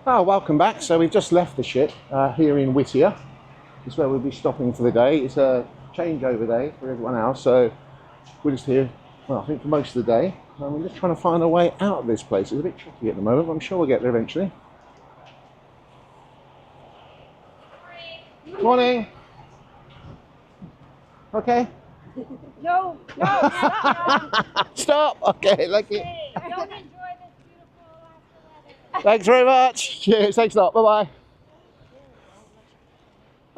Oh, welcome back. So we've just left the ship here in Whittier. It's where we'll be stopping for the day. It's a changeover day for everyone else, so we're just here, well, I think for most of the day. And we're just trying to find a way out of this place. It's a bit tricky at the moment, but I'm sure we'll get there eventually. Morning. Okay. No, stop. Stop. Okay, thank you. Don't enjoy this beautiful weather. Thanks very much. Cheers. Thanks a lot. Bye-bye.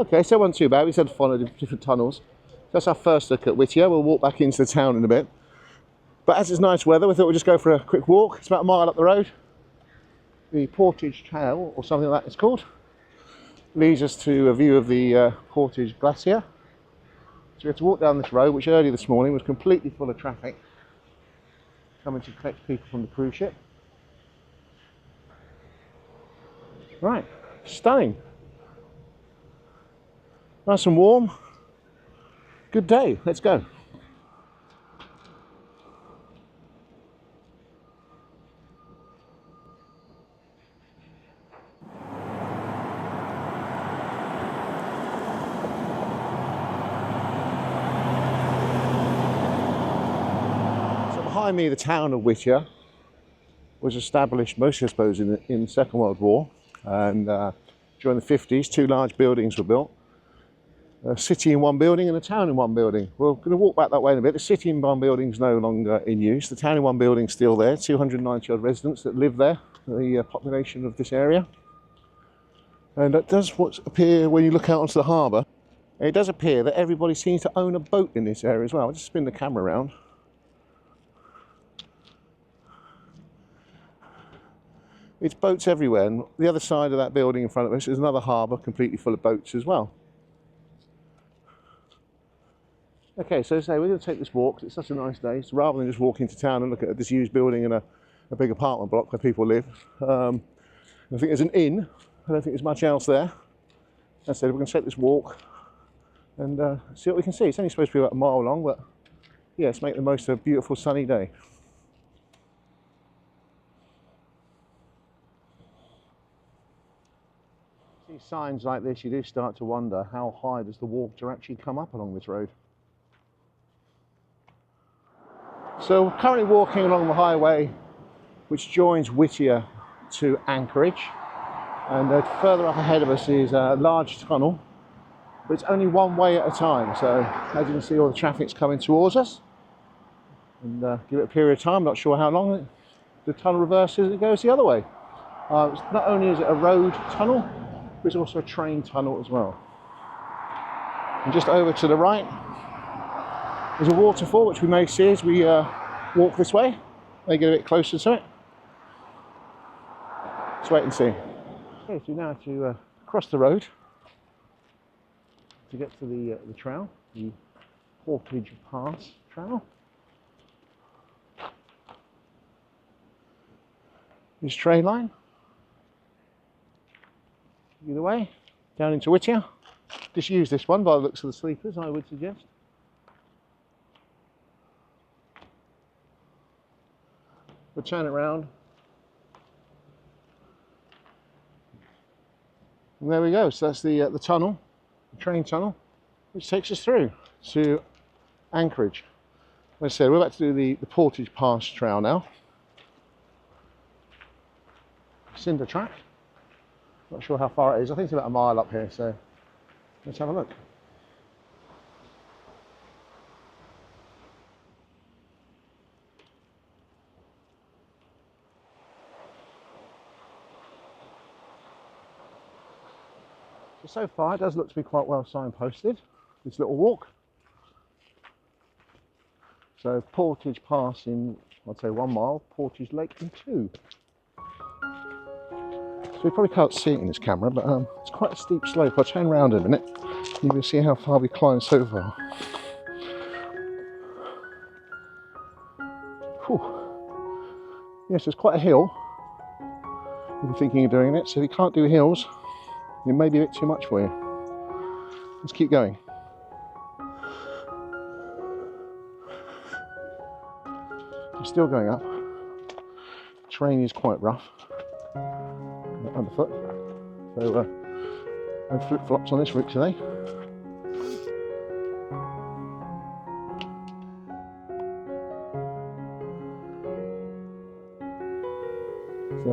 Okay, so it wasn't too bad. We said follow different tunnels. That's our first look at Whittier. We'll walk back into the town in a bit. But as it's nice weather, we thought we'd just go for a quick walk. It's about a mile up the road. The Portage Trail, or something like that it's called, leads us to a view of the Portage Glacier. So we had to walk down this road, which earlier this morning was completely full of traffic, coming to collect people from the cruise ship. Right, stunning. Nice and warm. Good day, let's go. Behind me, the town of Whittier was established mostly, I suppose, in the Second World War, and during the 50s, two large buildings were built. A city in one building and a town in one building. We're going to walk back that way in a bit. The city in one building is no longer in use. The town in one building is still there, 290 odd residents that live there, the population of this area. And it does what appear when you look out onto the harbour, it does appear that everybody seems to own a boat in this area as well. I'll just spin the camera around. It's boats everywhere, and the other side of that building in front of us is another harbour completely full of boats as well. Okay, so as I say, we're going to take this walk. It's such a nice day, so rather than just walk into town and look at a disused building in a big apartment block where people live. I think there's an inn. I don't think there's much else there. As I said, we're going to take this walk and see what we can see. It's only supposed to be about a mile long, but yeah, let's make the most of a beautiful sunny day. See signs like this, you do start to wonder how high does the water actually come up along this road. So we're currently walking along the highway which joins Whittier to Anchorage, and further up ahead of us is a large tunnel, but it's only one way at a time, so as you can see all the traffic's coming towards us, and give it a period of time, not sure how long the tunnel reverses and it goes the other way. Not only is it a road tunnel, but it's also a train tunnel as well. And just over to the right, there's a waterfall which we may see as we walk this way. May get a bit closer to it. Let's wait and see. Okay, so now to cross the road to get to the trail, the Portage Pass trail. This train line. Either way, down into Whittier. Just use this one by the looks of the sleepers, I would suggest. We'll turn it round. And there we go, so that's the tunnel, the train tunnel, which takes us through to Anchorage. Like I said, we're about to do the Portage Pass trail now. Cinder track. Not sure how far it is. I think it's about a mile up here, so let's have a look. So far it does look to be quite well signposted, this little walk. So Portage Pass in, I'd say 1 mile, Portage Lake in 2. So we probably can't see it in this camera, but it's quite a steep slope. I'll turn around in a minute. You can see how far we've climbed so far. Whew. Yes, there's quite a hill. If you're thinking of doing it, so if you can't do hills, it may be a bit too much for you. Let's keep going. We're still going up. Terrain is quite rough. underfoot. So no flip-flops on this route today. So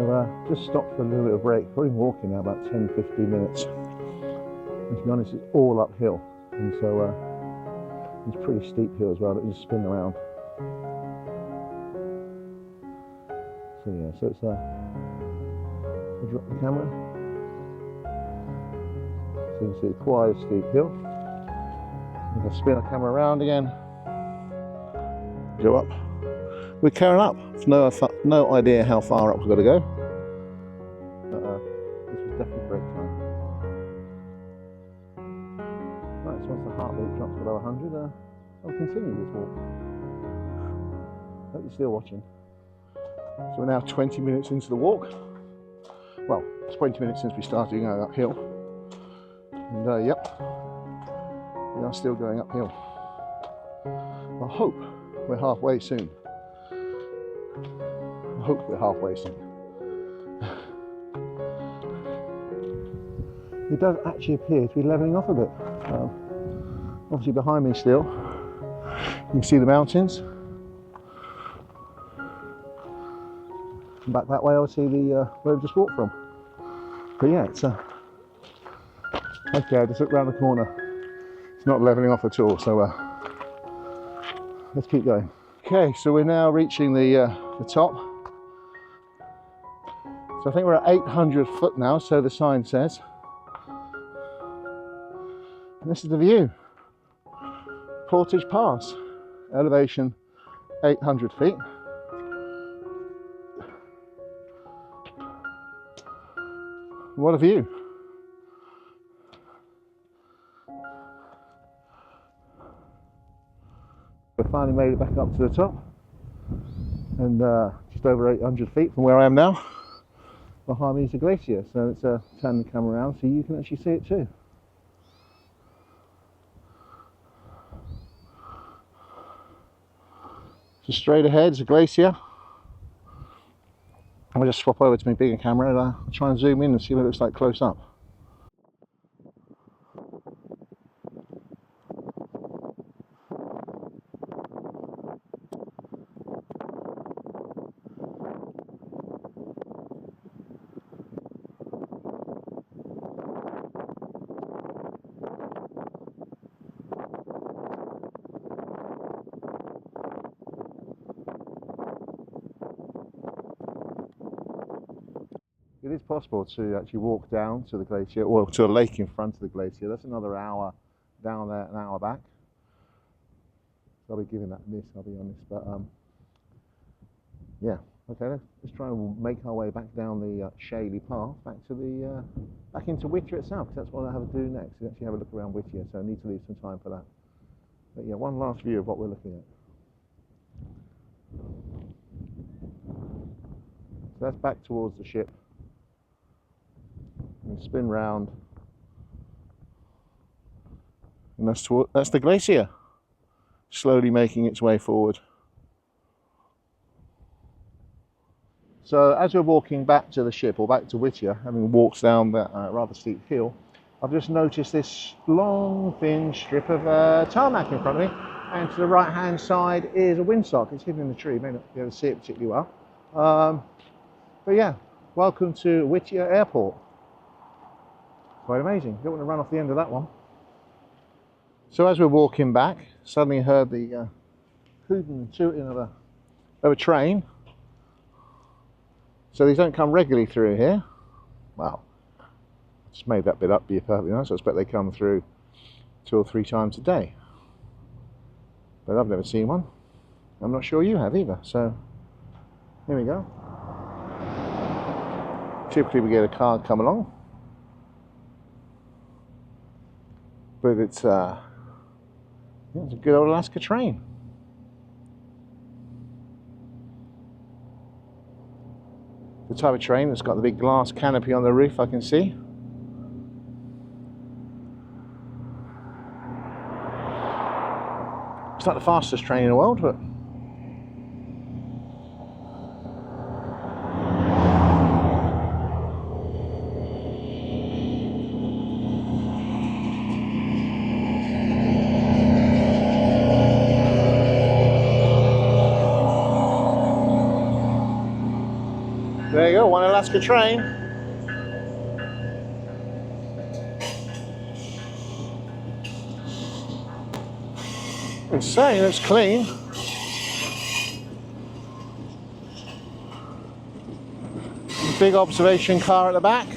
just stopped for a little bit of break. Probably walking now about 10-15 minutes. And to be honest, it's all uphill, and so it's pretty steep hill as well that you just spin around. So yeah, so it's I'll drop the camera. So you can see it's quite a steep hill. If I spin the camera around again, go up. We're carrying up. No idea how far up we've got to go. But this was definitely a great time. Right, so once the heartbeat drops below 100, I'll continue this walk. Hope you're still watching. So we're now 20 minutes into the walk. Well, 20 minutes since we started going uphill. And yep, we are still going uphill. I hope we're halfway soon. I hope we're halfway soon. It does actually appear to be levelling off a bit. Obviously behind me still, you can see the mountains. And back that way I'll see the where we just walked from. But yeah, it's okay, I just looked round the corner. It's not levelling off at all, so let's keep going. Okay, so we're now reaching the top. So I think we're at 800 foot now, so the sign says. And this is the view. Portage Pass, elevation 800 feet. What a view. We finally made it back up to the top, and just over 800 feet from where I am now. Behind me is the glacier, so it's turn the camera around so you can actually see it too. So straight ahead is a glacier. I'll just swap over to my bigger camera and I'll try and zoom in and see what it looks like close up. It is possible to actually walk down to the glacier, or to a lake in front of the glacier. That's another hour down there, an hour back. So I'll be giving that a miss, I'll be honest. But yeah, okay, let's try and make our way back down the shaly path back to the back into Whittier itself, because that's what I have to do next, is actually have a look around Whittier. So I need to leave some time for that. But yeah, one last view of what we're looking at. So that's back towards the ship. And spin round, and that's the glacier, slowly making its way forward. So as we're walking back to the ship, or back to Whittier, having walked down that rather steep hill, I've just noticed this long thin strip of tarmac in front of me, and to the right hand side is a windsock. It's hidden in the tree, you may not be able to see it particularly well. But yeah, welcome to Whittier Airport. Quite amazing. Don't want to run off the end of that one. So as we're walking back, suddenly heard the hooting and tooting of a train. So these don't come regularly through here. Well, I just made that bit up, to be perfectly honest. I expect they come through 2 or 3 times a day. But I've never seen one. I'm not sure you have either. So here we go. Typically we get a car come along. But it's a good old Alaska train. The type of train that's got the big glass canopy on the roof, I can see. It's not the fastest train in the world, but go, one Alaska train. Insane, it's clean. Big observation car at the back.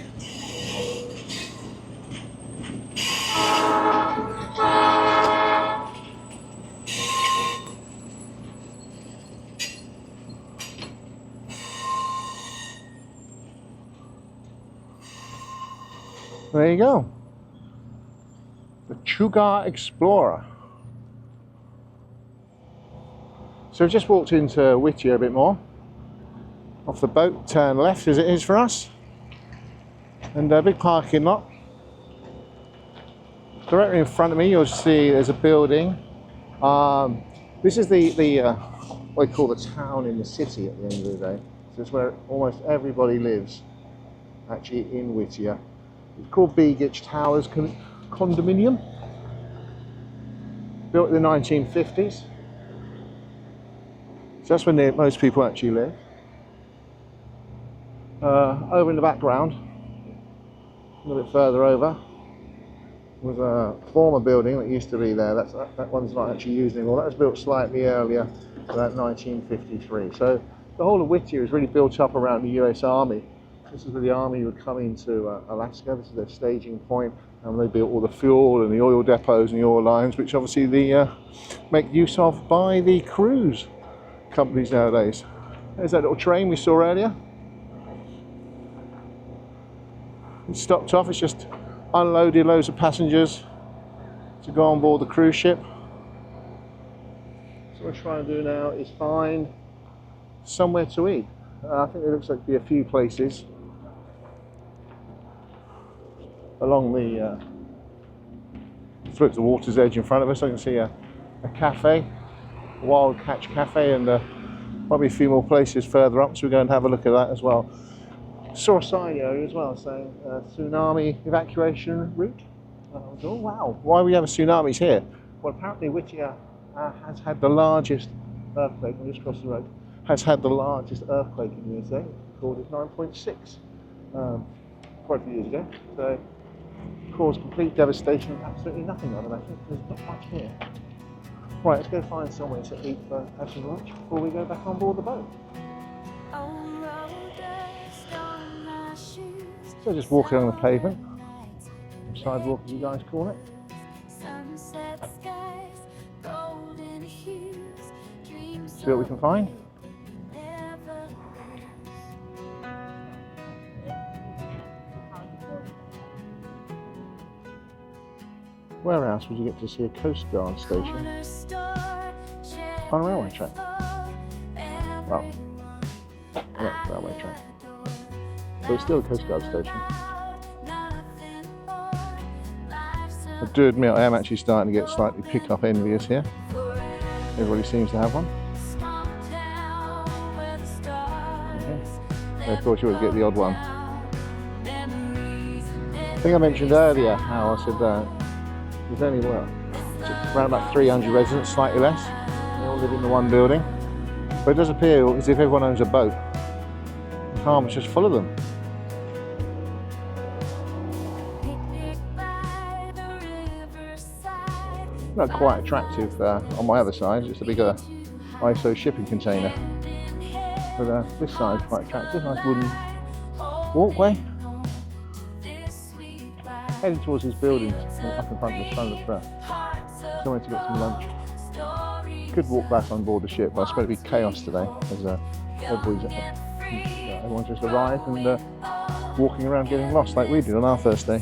There you go. The Cougar Explorer. So we've just walked into Whittier a bit more. Off the boat, turn left as it is for us. And a big parking lot. Directly in front of me you'll see there's a building. This is the what we call the town in the city at the end of the day. So it's where almost everybody lives, actually, in Whittier. It's called Beagich Towers Condominium. Built in the 1950s. So that's when most people actually live. Over in the background, a little bit further over, was a former building that used to be there. That one's not actually used anymore. That was built slightly earlier, about 1953. So the whole of Whittier is really built up around the US Army. This is where the Army would come into Alaska. This is their staging point, and they built all the fuel and the oil depots and the oil lines, which obviously they make use of by the cruise companies nowadays. There's that little train we saw earlier. It's stopped off, it's just unloaded loads of passengers to go on board the cruise ship. So what we're trying to do now is find somewhere to eat. I think there looks like to be a few places along the water's edge in front of us. I can see a cafe, a Wild Catch Cafe, and probably a few more places further up, so we're going to have a look at that as well. Saw a sign area as well saying tsunami evacuation route. Oh wow, why we have tsunamis here? Well, apparently Whittier has had the largest earthquake, we just crossed the road, has had the largest earthquake in the USA, called it 9.6 quite a few years ago. So caused complete devastation, absolutely nothing I'd imagine. There's not much here. Right, let's go find somewhere to eat for have some lunch before we go back on board the boat. So just walking along the pavement, sidewalk as you guys call it. See what we can find. Where else would you get to see a Coast Guard station on a railway track? Well, yeah, railway track. But it's still a Coast Guard station. I do admit I am actually starting to get slightly pick-up envious here. Everybody seems to have one. Okay. Of course you always get the odd one. I think I mentioned earlier how I said there's only around about 300 residents, slightly less. They all live in the one building. But it does appear as if everyone owns a boat. The farm is just full of them. Not quite attractive on my other side, it's a bigger ISO shipping container. But this side's quite attractive, nice wooden walkway. Heading towards these buildings up in front of somewhere to get some lunch. Could walk back on board the ship, but I suppose it'd be chaos today as everyone's just arrived and walking around getting lost like we did on our first day.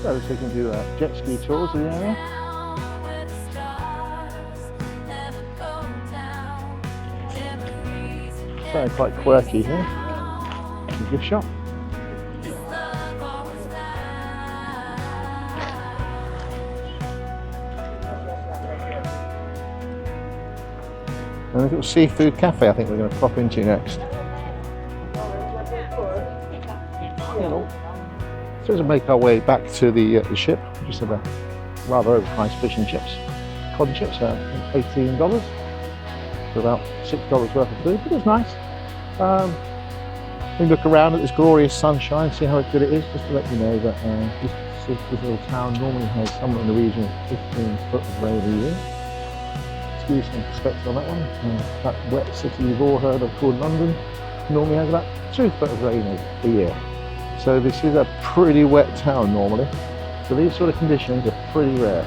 So we can do jet ski tours of the area. So quite quirky here. A gift shop. And a little seafood cafe I think we're going to pop into next. So as we make our way back to the ship, just have a rather overpriced fish and chips. Cod and chips are $18 for about $6 worth of food, but it's nice. We look around at this glorious sunshine, see how good it is, just to let you know that this little town normally has somewhere in the region of 15 foot of rain a year. To give you some perspective on that one, that wet city you've all heard of called London normally has about 2 foot of rain a year. So this is a pretty wet town normally, so these sort of conditions are pretty rare.